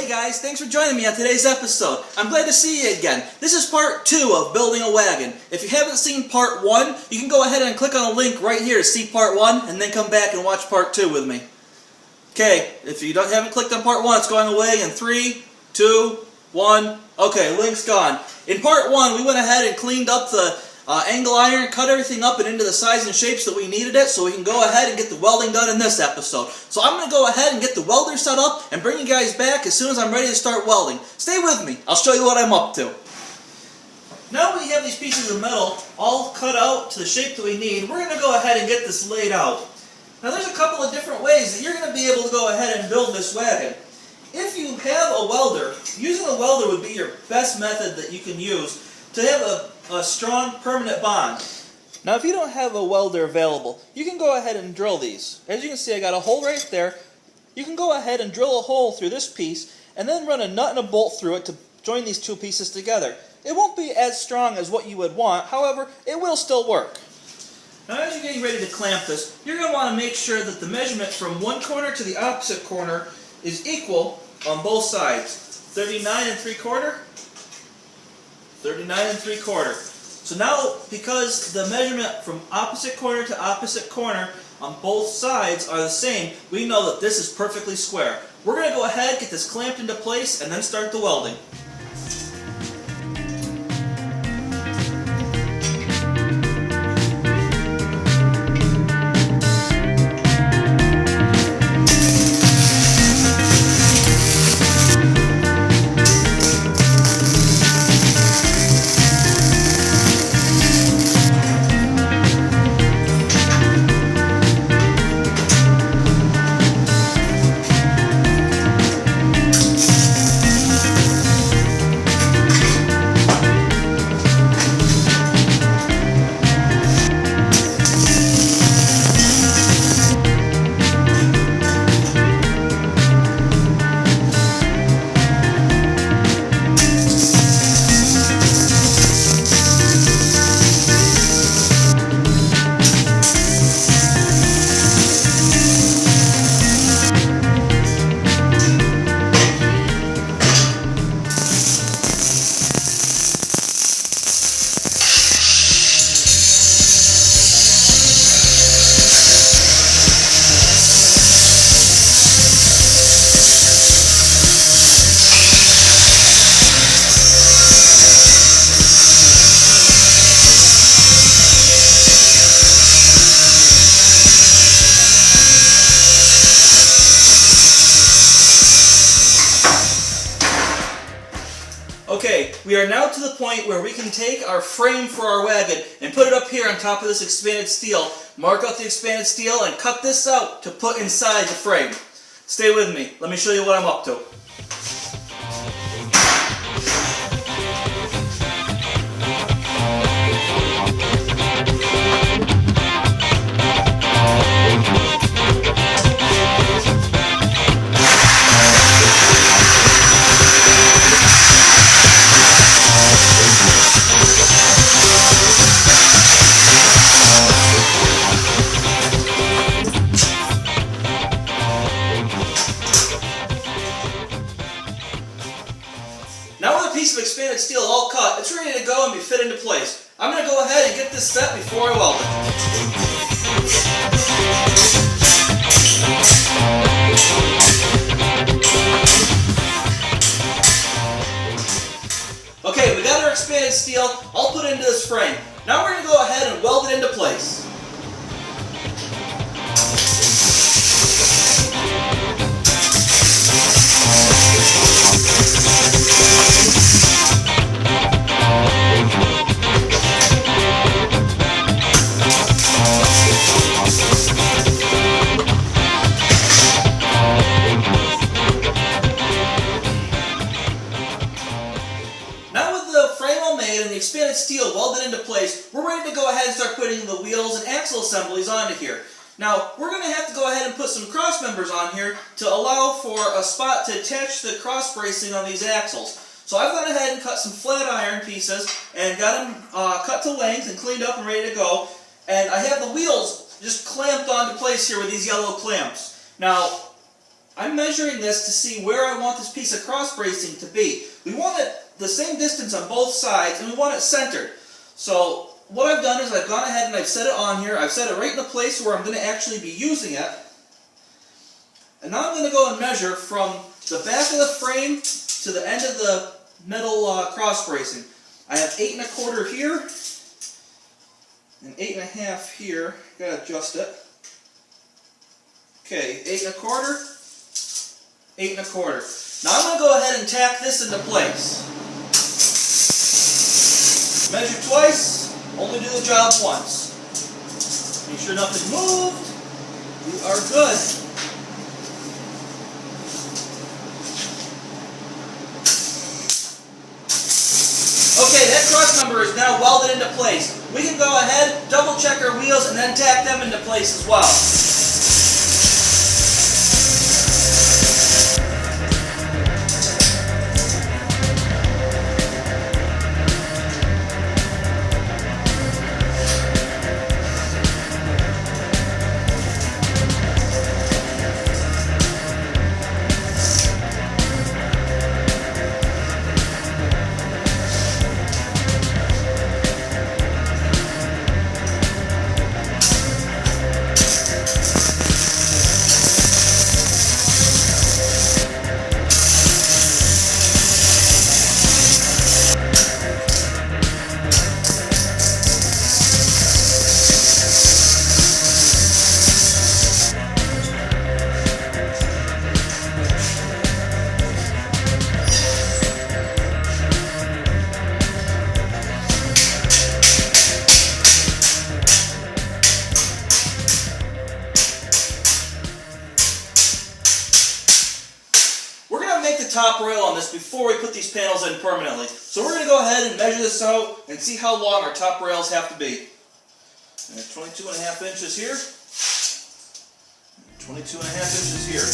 Hey guys, thanks for joining me on today's episode. I'm glad to see you again. This is part 2 of building a wagon. If you haven't seen part 1, you can go ahead and click on the link right here to see part 1 and then come back and watch part 2 with me. Okay, if you haven't clicked on part 1, it's going away in 3, 2, 1. Okay, link's gone. In part 1, we went ahead and cleaned up the angle iron, cut everything up and into the size and shapes that we needed it so we can go ahead and get the welding done in this episode. So I'm going to go ahead and get the welder set up and bring you guys back as soon as I'm ready to start welding. Stay with me. I'll show you what I'm up to. Now we have these pieces of metal all cut out to the shape that we need. We're going to go ahead and get this laid out. Now there's a couple of different ways that you're going to be able to go ahead and build this wagon. If you have a welder, using a welder would be your best method that you can use to have a strong permanent bond. Now if you don't have a welder available, you can go ahead and drill these. As you can see, I got a hole right there. You can go ahead and drill a hole through this piece and then run a nut and a bolt through it to join these two pieces together. It won't be as strong as what you would want, however, it will still work. Now as you're getting ready to clamp this, you're going to want to make sure that the measurement from one corner to the opposite corner is equal on both sides. 39 3/4, 39 3/4. So now, because the measurement from opposite corner to opposite corner on both sides are the same, we know that this is perfectly square. We're going to go ahead, get this clamped into place, and then start the welding. Okay, we are now to the point where we can take our frame for our wagon and put it up here on top of this expanded steel, mark out the expanded steel, and cut this out to put inside the frame. Stay with me. Let me show you what I'm up to. Piece of expanded steel all cut, it's ready to go and be fit into place. I'm going to go ahead and get this set before I weld it. Okay, we got our expanded steel all put into this frame. Now we're going to go ahead and weld it into place. Expanded steel welded into place, we're ready to go ahead and start putting the wheels and axle assemblies onto here. Now, we're going to have to go ahead and put some cross members on here to allow for a spot to attach the cross bracing on these axles. So I've gone ahead and cut some flat iron pieces and got them cut to length and cleaned up and ready to go. And I have the wheels just clamped onto place here with these yellow clamps. Now, I'm measuring this to see where I want this piece of cross bracing to be. We want it the same distance on both sides, and we want it centered. So what I've done is I've gone ahead and I've set it on here. I've set it right in the place where I'm going to actually be using it. And now I'm going to go and measure from the back of the frame to the end of the metal cross bracing. I have 8 1/4 here and 8 1/2 here. Gotta adjust it. Okay, 8 1/4, 8 1/4. Now I'm going to go ahead and tack this into place. Measure twice, only do the job once. Make sure nothing moved. You are good. Okay, that cross member is now welded into place. We can go ahead, double check our wheels, and then tack them into place as well. Make the top rail on this before we put these panels in permanently. So we're going to go ahead and measure this out and see how long our top rails have to be. 22 1/2 inches here, 22 1/2 inches here.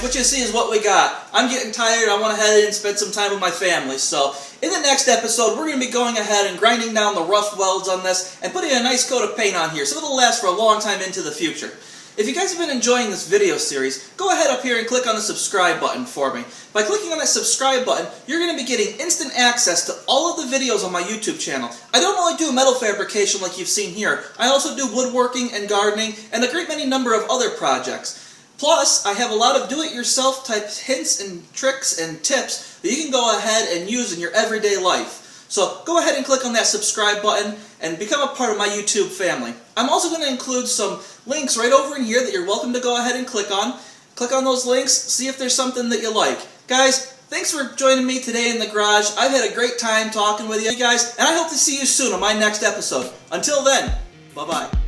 what you see is what we got. I'm getting tired. I want to head in and spend some time with my family. So in the next episode, we're going to be going ahead and grinding down the rough welds on this and putting a nice coat of paint on here so it'll last for a long time into the future. If you guys have been enjoying this video series, go ahead up here and click on the subscribe button for me. By clicking on that subscribe button, you're going to be getting instant access to all of the videos on my YouTube channel. I don't only do metal fabrication like you've seen here, I also do woodworking and gardening and a great many number of other projects. Plus, I have a lot of do-it-yourself type hints and tricks and tips that you can go ahead and use in your everyday life. So go ahead and click on that subscribe button and become a part of my YouTube family. I'm also going to include some links right over in here that you're welcome to go ahead and click on. Click on those links, see if there's something that you like. Guys, thanks for joining me today in the garage. I've had a great time talking with you guys, and I hope to see you soon on my next episode. Until then, bye-bye.